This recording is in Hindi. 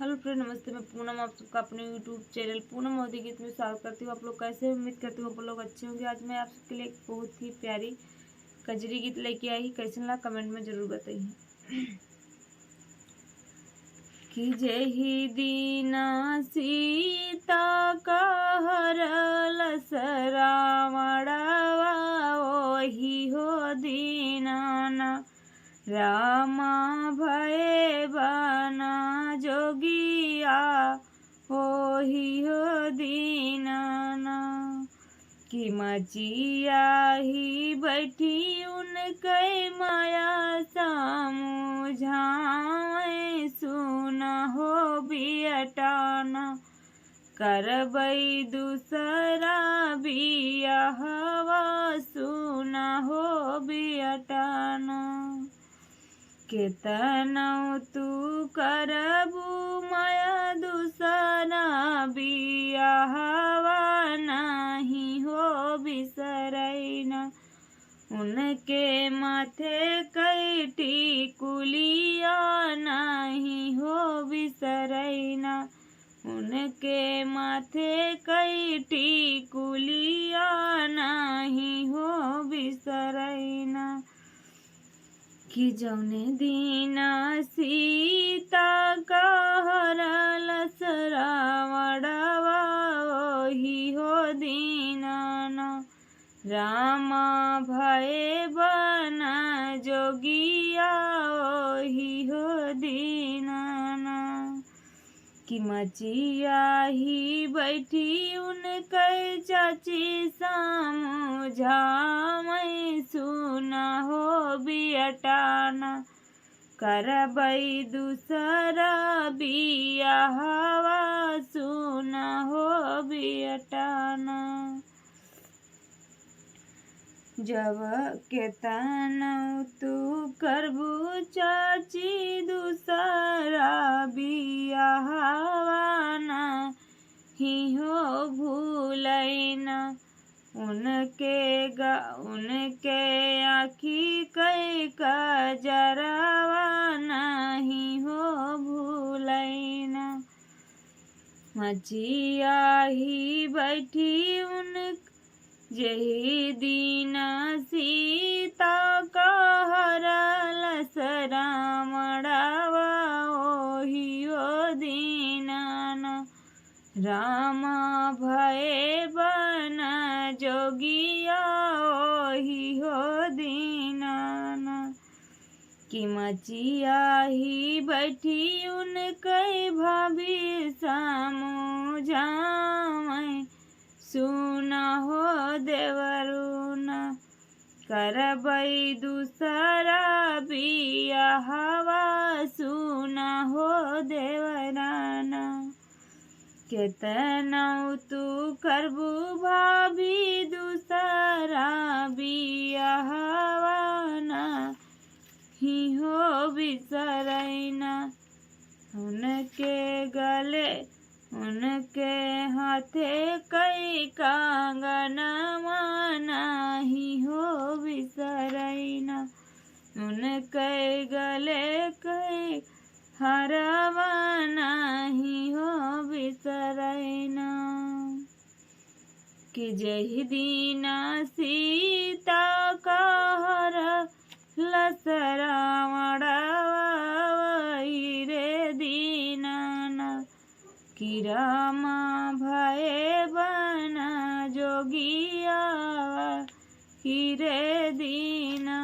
हेलो फ्रेंड, नमस्ते। मैं पूनम आप सबका अपने यूट्यूब चैनल पूनम मोदी गीत में स्वागत करती हूँ। आप लोग कैसे हैं? उम्मीद करती हूँ आप लोग अच्छे होंगे। आज मैं आप सबके लिए एक बहुत ही प्यारी कजरी गीत लेके आई। कैसे लगा कमेंट में ज़रूर बताइए। कि जही दीना सीता का हरलस रावणवा ओही हो दीनाना रामा भये बना जोगिया ओही हो दीनाना कि मचिया ही बैठी उनके माया समुझाए सुना हो बियटाना करबई दूसरा बियाहवा सुना हो बियटाना केतनौ तू करबू माया दूसरा बियाहवा नहीं हो बिसरैना उनके माथे कई टिकुलिया नहीं हो बिसरैना उनके माथे कई टिकुलिया नहीं हो बिसरैना कि जौने दीना सीता का हरलस रावणवा ओही हो दीनाना रामा भये बना जोगिया ओही हो दीनाना कि मचिया ही बैठी उनके चाची समझा मैं सुना हो बियटाना करबई दूसरा बियाहवा सुना हो बियटाना जब केतनौ तू करबू चाची दूसरा बियाहवा नहीं हो भूलैना उनके आँखी कई कजरवा नहीं हो भूलैना मचिया ही बैठी जही दीना सीता का हरलस रावणवा ओही हो दीनाना रामा भये बना जोगिया ओही हो दीनाना कि मचिया ही बैठी उनके भाभी समझा मैं सुना हो देवरुना करबई दूसरा बियाहवा सुना हो देवराना केतनौ तू करबू भाभी दूसरा बियाहवा नहीं हो बिसरैना उनके गले उनके हाथे कई कंगनवा नहीं हो बिसरैना उनके गले कई हरवा नहीं हो बिसरैना कि जही दीना सीता का हरलस रावणवा रे दीनाना कि रामा भये बना जोगिया रे दीना।